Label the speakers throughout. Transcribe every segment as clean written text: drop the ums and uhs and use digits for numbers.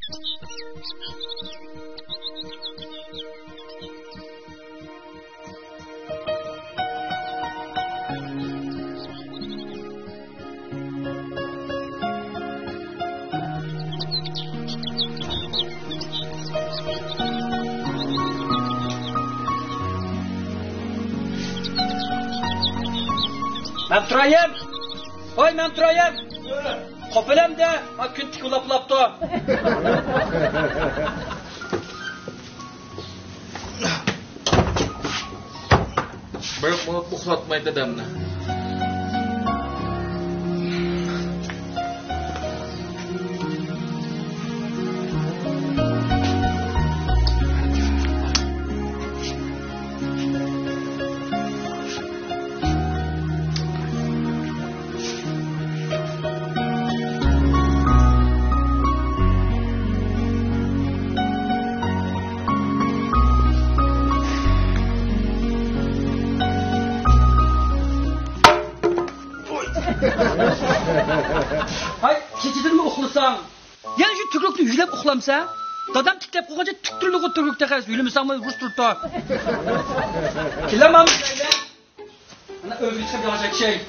Speaker 1: Ben Turayım. Oy ben Turayım. Kopelem de gün tikulap-laptı.
Speaker 2: Bırak bunu uxlatmayı dedemle.
Speaker 1: Hay keçidin mi uxlasan? Yani şu tükrükle yüzlep uxlamsa? Dadam tiklep koyunca tüktürlü o tükrükte karşı yülümüsen mi Rus turta? Kilemem böyle. Ana övgütse bir olacak şey.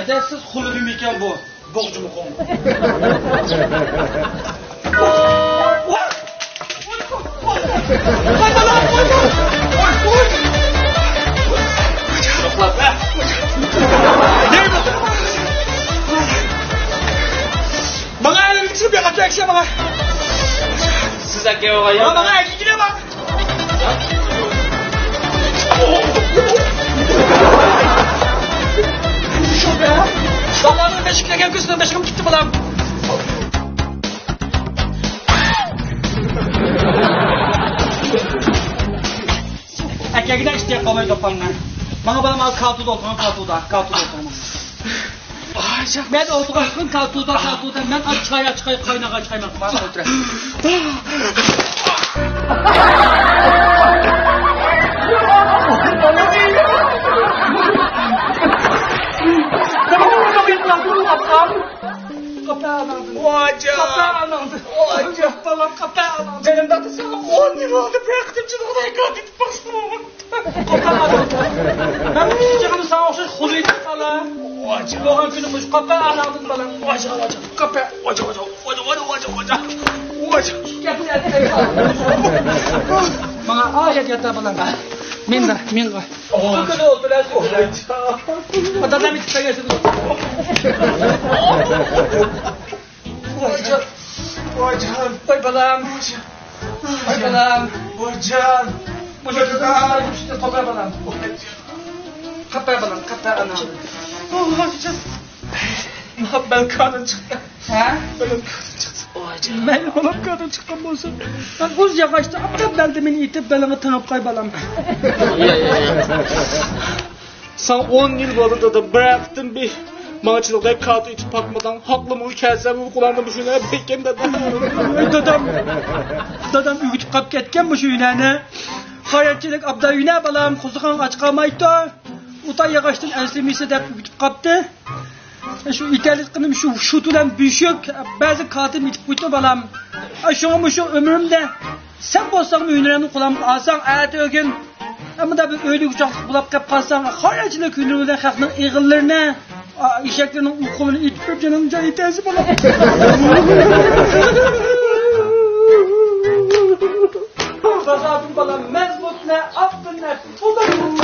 Speaker 1: Edepsiz hulu bir mekan bu. Borcu mu konu? Bana elini bir kaçak şey bana.
Speaker 2: Siz erkeğe oraya.
Speaker 1: Bana elini bak. Vallahi beşikle gel kızına beşikim gitti balam. Erkekler işte yapamayı topanlar. Bana al kaltuğda oturma kaltuğda oturma. Ben oturasın kaltuğda ben aç çay kaynağa çaymak bana otur. Benim de sana 10 yıl oldu bıraktım için oraya kadar başladım. Ben bu çiçeğimi sana olsun huluydu falan. Doğan günümüz kapı anladın falan. Kapı. Bana ayet yatar falan. Minga. Bu kadar oldu lan. Adamlar bir tıkla gelsin. Oy balam.
Speaker 3: Bocan.
Speaker 1: İşte toplar balam. Kapı anam.
Speaker 3: Ben kadın çıktı.
Speaker 1: Ha?
Speaker 3: Ben
Speaker 1: Ben kadın çıkan olsun. Ben buz yavaşta aptal beldemini itip belana tanıp kaybalam.
Speaker 3: Sen 10 yıl oldu da bıraktın bir maçlıkta kağıt içip bakmadan haklı mı ülkelsem kullandım şunu bekken
Speaker 1: Dadam ügütüp kap ketken bu şu yünene. Hayatçılık abda yüne balam kuzukan aç kalmaydı. Uta yağıştın ensemisi de ügütüp kaptı. Şu itelik kınım şu şutulan büyüşük bazı katım itip kuytu balam. Şuna şu ömrümde sen bolsan ünlerini kullanıp alsan ayet ögün. Ama da bir öyle uçaklık bulup kap kalsan hayatçılık ünlüden kalkının eğillerine işeklerinin ukulunu itip canım can itesi balam. Kazabım balam mezmut ne affın ne tutarım.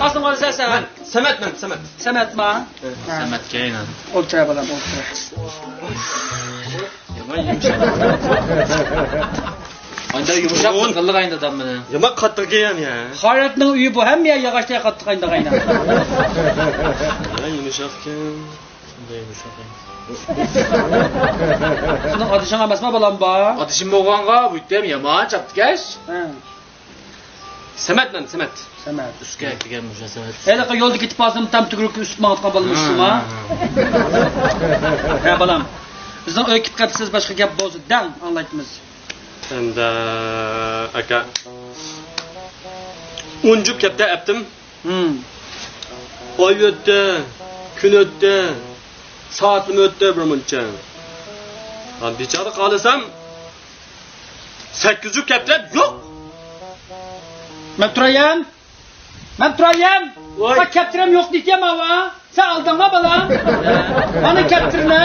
Speaker 2: Asım var sen. Semet mi?
Speaker 1: Semet ma.
Speaker 2: Semet keynen.
Speaker 1: Olçaya balam olçaya.
Speaker 2: Yaman yumuşak. Anda yumuşak kıllı kayın adam bana.
Speaker 3: Yaman katlı giyen ya.
Speaker 1: Hayratның үйі bu hem ya yağışta yakattık aynı kayna.
Speaker 3: Ben yumuşakken.
Speaker 1: Şunun adı şana basma balam ba.
Speaker 2: Ateşim boğanğa bu item yamağa çaptı geç. Semet.
Speaker 1: Semet.
Speaker 2: Üskü ekti gelmiş Semet.
Speaker 1: Hele yolda gitip bazım tam tükürük üstüme atkan balım üstüme. He balam. Bizning öyküp qapsiz boshqa gap bo'lsa, dang anglaymiz.
Speaker 4: Endi aka 10 jup gapda yaptım. Oy o'tdi, kun o'tdi, soatim o'tdi bir muncha. Ben bechora qolasam 8 jup gaplar yo'q.
Speaker 1: Men turayam. Ha kaptiram yo'q deyapman va. Sen aldingmi balam? Mana kaptirni.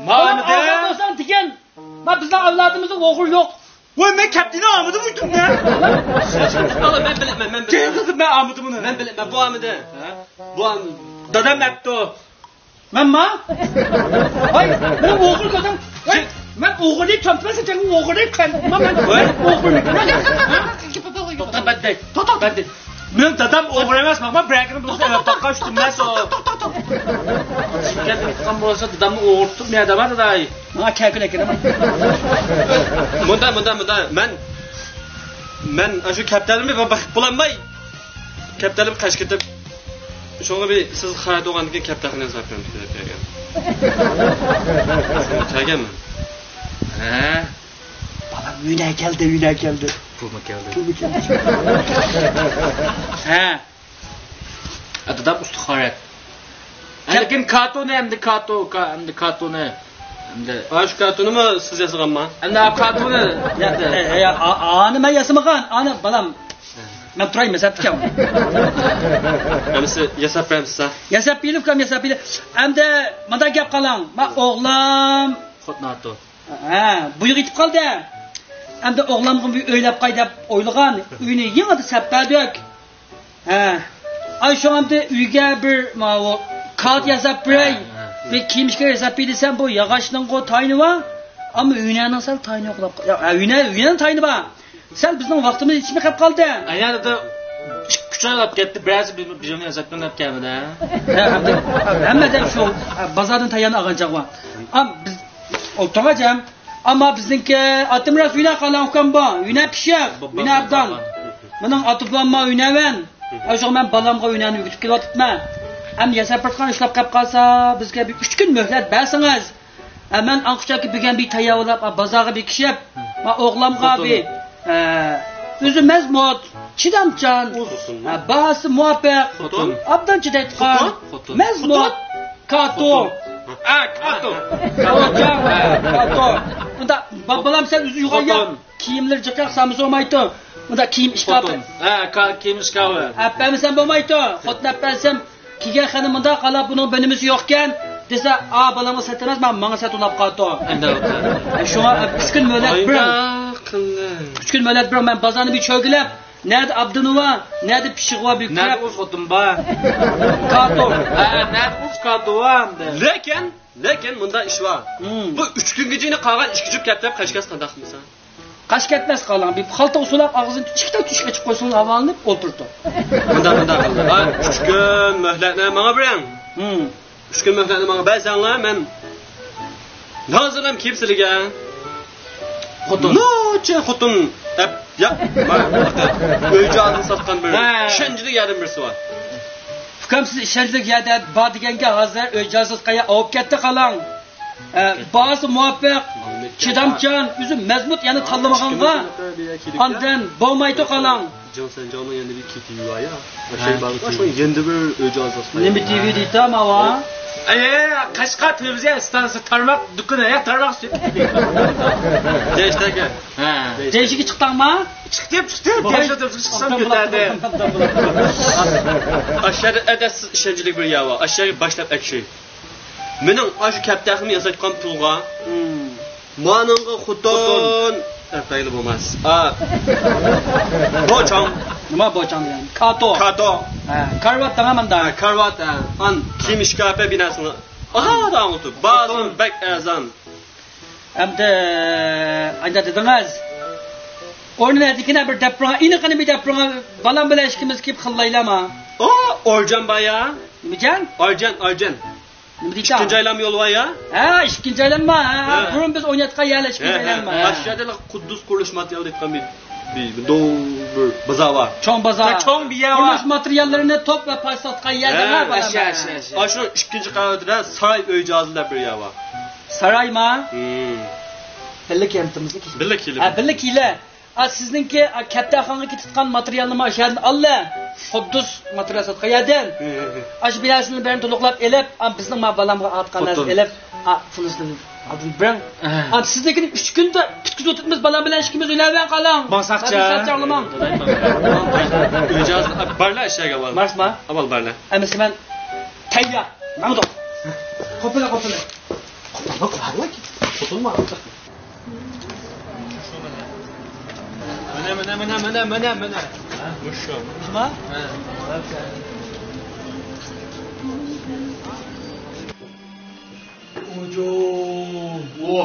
Speaker 1: Mana olsan degan. Ma bizning avlodimizda o'g'il yo'q.
Speaker 3: Voy men kaptini almadım uydum ya.
Speaker 4: Allah ben bilemem.
Speaker 3: Kızım ben almadım bunu.
Speaker 4: Ben bilemem bu amide. Bu amide.
Speaker 3: Dadam yaptı o.
Speaker 1: Men ma? Ay, men o'g'il ko'rsam. Men o'g'il deb tanitmasa, sen o'g'il deb tanitma men. O'g'il.
Speaker 2: To'xta badday.
Speaker 3: Men dadam o'g'il emas, bak ben bırakırım bu sefer takka üstümden o.
Speaker 2: Gapni aytgan bo'lsa, dadamni o'g'irtib men adamada day.
Speaker 1: Menga kalkula kiraman.
Speaker 4: Bundan. Men şu kaptanımı bakıp bulanmay. Kaptanım kaç ketip. Şoňa bir siz hayat oğandıkken kaptanını yazıp vermiş dep bergen. Şoňa
Speaker 2: Ha?
Speaker 1: Balam uyuna geldi.
Speaker 2: Pulma keldi. Ha. Dadam usti xarat. Lekin kartoni hamda kartoni. Hamda
Speaker 4: Aş kartonu mu siz yazganma?
Speaker 2: hamda kartoni.
Speaker 1: Ani men yasamagan. Ani balam. Men turayım mesela dikam.
Speaker 4: Hamısı yasap vermişsa.
Speaker 1: Yasap bilip. Hamda manda gap qalang. Ma o'g'lam.
Speaker 2: Xotnato.
Speaker 1: Ha, buyuk yetib qoldi. Hamda o'g'lamga bir o'ylab qaydab o'ylagan. Uyni yengida sappadok. Ha. Ay şu anda uyga bir kağıt yasap biray. Ve kiymişke yasap bilsem bu yağaçның o tayını var. Ama üynenin sal tayını yo'qlab. Ya üynenin tayını var. Sen bizning vaqtimiz içime qolib qoldi.
Speaker 2: Aynan da kuchalab ketdi, biraz bijoni yasapdan kelmadi.
Speaker 1: Hammadan shu bozordan tayyorni olganchaq va. Am biz o'tirajam. Ama bizniki atımraz uyna qalan ukam bu. Uyna pishaq, uyna abdan. Mening atiblanma uynavan. Aşağı ben balamga uynani yugitib kelyapman. Am yasab turgan ishlab qolib qolsa, bizga bir 3 kun muhlat bersangiz. Men anqishaki bilgan bir tayyorlab bozorga bekishib, o'g'lamga bir o'zi mazmut, chidamchan, bahasi muvaffaq, abdan chidaydigan, mazmut, kato.
Speaker 2: Kato.
Speaker 1: Unda balam sen o'zi yo'qolgan kiyimlar jiqaq samiz olmaydi. Unda kiyim ishqobi.
Speaker 2: Kiyim ishqobi.
Speaker 1: Appamsan bo'lmaydi. Xotlab bersam, kiygan xonam bunda qalab buning binimiz yo'qkan desa, balamga satamas, men menga satulab qoldi.
Speaker 2: Endi
Speaker 1: shunga 3 kun mo'lat bir. 3 kun mo'lat bir men bozorni bir cho'gilab, nerede Abdunova, nerede pishig'va bir
Speaker 2: nerede o'z xotim bor?
Speaker 1: Kato.
Speaker 2: Nerede o'z kato hamda.
Speaker 4: Lekin bunda iş var. Bu 3 gün gecini qolgan 2 jup gaplar qashkas qandaq qilsan?
Speaker 1: Qashkatmas qalan bir xalta usulab og'zini tushikda chiqib qo'ysin avalinib o'ltirdi.
Speaker 4: Bunda qildi. 3 kun muhlatni menga bering. 3 kun muhlatni menga bersanglar men nazirim kimsizlarga. Xotin. Ya. O'yjonni satgan bir ishonchli yarim birisi var.
Speaker 1: Fukam siz ishonchli yerda bor deganga hozir o'yjasiz qaya olib ketdi qalang. Bazı muvaffaq, chidamchan, o'zi mazmut yana tanlamaganga ondan bo'lmaydi qalang.
Speaker 4: Jonsanjonning endi bir ketiyi var ya. O'sha bor. Shu endi bir o'yjasiz.
Speaker 1: Nima TV deytam ava?
Speaker 2: Qashqa televiziya stansiyasi tarmoq dukuni, tarmoq sotdi.
Speaker 4: Deyshdagi.
Speaker 1: Deyishga chiqdingmi?
Speaker 2: Chiqdim. Tashlatib chiqsam ketadi.
Speaker 4: Aşağı edasiz ishonchli bir yava. Aşağı boshlab akshi. Mening aşı kaptaqim yasatgan pulga maningga xuton tayli bo'lmas. Bochang.
Speaker 1: Nima bochang degan? Kato. Karvat tamamda.
Speaker 4: Karvat an kiyim şkafe binasını. Da unutub. Bazı bek azan.
Speaker 1: Hamda anda dedingiz. O'rnadikina bir depranga, iniqini bir depranga balam bilan ishkimiz kelib xillaylama.
Speaker 4: Orjan baya.
Speaker 1: Nimajan?
Speaker 4: Orjan.
Speaker 1: Nima deysan?
Speaker 4: İkinci aylam yolu var ya.
Speaker 1: İkinci aylanma. Burun biz oynatgan yerlar ikinci aylanma.
Speaker 4: Aşağıda Kuddus kuruluş materyali deyotgan bir bazar var.
Speaker 1: Cho'ng bazar.
Speaker 2: Cho'ng bir yer var.
Speaker 1: Qurilish materiallarini to'plab sotgan yerlar var.
Speaker 4: Aşağı ikinci qavatida saray o'yjozlar bir yer var.
Speaker 1: saray mı? Birlik yemtimizni ki.
Speaker 4: Birlik kelib.
Speaker 1: Birlik ile. Sizningki kattaxonga ketgan materialni mashhurdan alla. Xuddus material sotqayadan. Ash binasini birini to'liqlab elib, bizning balamga atgan narsa elib, fulusni aldin bilan. Siznikini 3 kunda bitkizib o'tibmiz balam bilan ishimiz o'ynagan qalang.
Speaker 2: Bosaqcha.
Speaker 1: Sachaqlamang.
Speaker 4: Ijozat barla ishga avval.
Speaker 1: Marsma?
Speaker 4: Avval barla.
Speaker 1: Ammo men tayyor. Mamdo. Qopila. Qo'pilma.
Speaker 4: Mana. Musho.
Speaker 1: Nima? Ojo.
Speaker 4: Wo.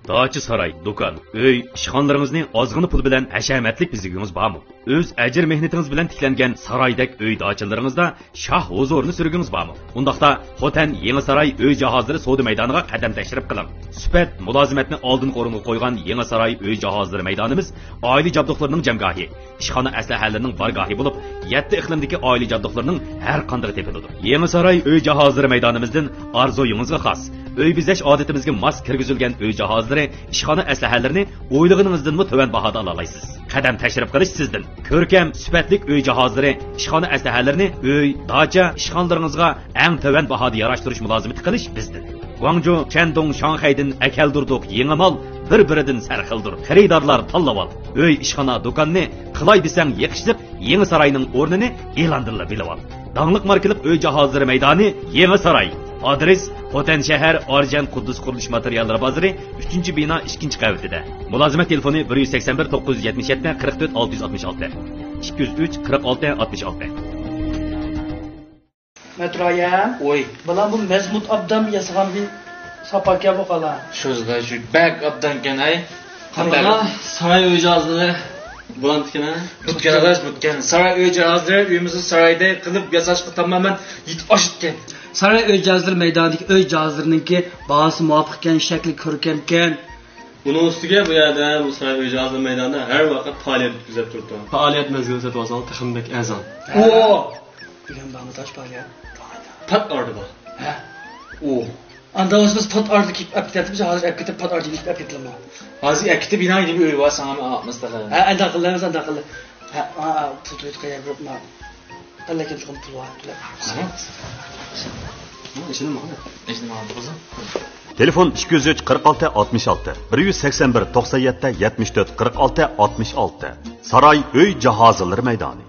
Speaker 5: Dachi saray, do'kon, uy, ishxonalaringizni ozg'ini pul bilan hashamatlik bizigingiz bormi? O'z ajr mehnatingiz bilan tiklangan saraydek uy dachilaringizda shoh huzurini surgingiz bormi? Undaqda Xotan Yangi saray uy jihozlari savdo maydoniga qadam tashrif qiling. Sifat mulozimatni oldin o'ringa qo'ygan Yangi saray uy jihozlari maydonimiz oila jabduqlarining jamgohi, ishxona aslahalarining bargohi bo'lib, 7 iqlimdagi oila jabduqlarining har qanday tepiladi. Yangi saray uy jihozlari maydonimizdan arzuyingizga xos uy bezash odatimizga mos kirgizilgan uy jihozlari, ishxona aslahalarini o'ylig'ingizdan tuvan bahoda ola olasiz. Qadam tashrif qilish sizdan. Ko'rkam, sifatli uy jihozlari, ishxona aslahalarini uy, dacha, ishxonalaringizga eng tuvan bahoda yarashtirish mulozimati qilish bizdan. Guangzhou, Shandong, Shanghaydan akaldirdik yangi mol bir-biridan sarxildir. Xaridorlar tanlab ol. Uy, ishxona, do'konni qilay desang yiqishib, Yangi sarayning o'rnini e'londirib bilib ol. Dangliq markalik uy jihozlari maydoni Yangi saray. Adres Xotan shahar Arjan Quddus qurilish materiallari bozori 3-bino 2-qavatida. Mulozimat telefoni 181 977 44 666. 203 46 66.
Speaker 1: Metroya.
Speaker 2: Oy.
Speaker 1: Balam bu Mezmut Abdam yasagan bir sapaka bu qala.
Speaker 2: So'zga shu back updan kan ay.
Speaker 4: Qanday saray uy jihozlari bo'landikina?
Speaker 2: Butgan. Saray uy jihozlari uyimizni sarayda qilib yasashga tamamen yetib oshibgan.
Speaker 1: Saray uy jihozlari maydonidagi uy jihozlarininki bahasi muvofiqkan, shakli ko'rkamkan.
Speaker 4: Buning ustiga bu yerda bu saray uy jihozlari maydonida har vaqt faoliyat kuzatib turibdi. Faoliyat mezgili satib olsang, taxmindek azon.
Speaker 1: Degan ba'ni tosh faoliyat.
Speaker 4: Pat ordi bor.
Speaker 1: Ha. Anda biz pat ordi apketib, hozir apketib pat ordi apketlama.
Speaker 2: Hozir akiti bino gibi uy var sana atmasdaqa.
Speaker 1: Ha, anda qilamiz. Ha, pul qo'yib qo'yma. Lekin cho'qim pul var.
Speaker 5: Telefon 203 46 66 181 97 74 46 66. Saray uy jihozlari maydoni.